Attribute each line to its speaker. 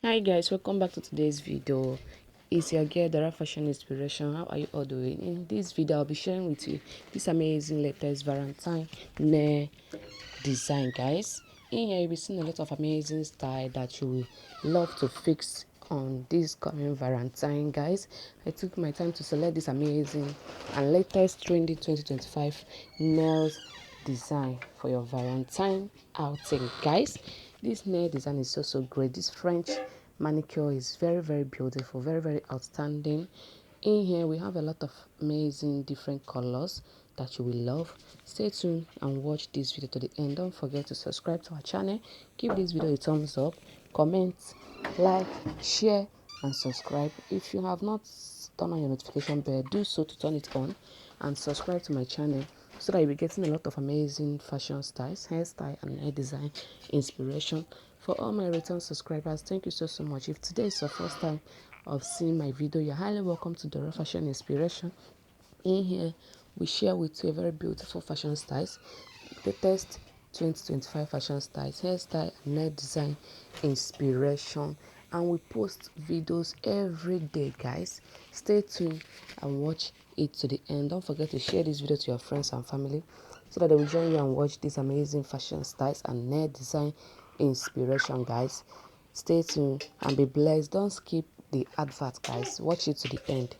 Speaker 1: Hi guys, welcome back to today's video. It's your girl Dara Fashion Inspiration. How are you all doing? In this video I'll be sharing with you this amazing latest Valentine nail design, guys. In here you'll be seeing a lot of amazing style that you will love to fix on this coming Valentine, guys. I took my time to select this amazing and latest trendy 2025 nails design for your Valentine outing, guys. This nail design is so great. This French manicure is very beautiful, very outstanding. In here we have a lot of amazing different colors that you will love. Stay tuned and watch this video to the end. Don't forget to subscribe to our channel, give this video a thumbs up, comment, like, share and subscribe. If you have not turned on your notification bell, do so to turn it on, and subscribe to my channel so that you'll be getting a lot of amazing fashion styles, hairstyle and hair design inspiration. For all my return subscribers, thank you so much. If today is your first time of seeing my video, you're highly welcome to Dora Fashion Inspiration. In here we share with you a very beautiful fashion styles, latest 2025 fashion styles, hairstyle and hair design inspiration, and we post videos every day, guys. Stay tuned and watch it to the end. Don't forget to share this video to your friends and family so that they will join you and watch these amazing fashion styles and hair design inspiration, guys. Stay tuned and be blessed. Don't skip the advert, guys. Watch it to the end.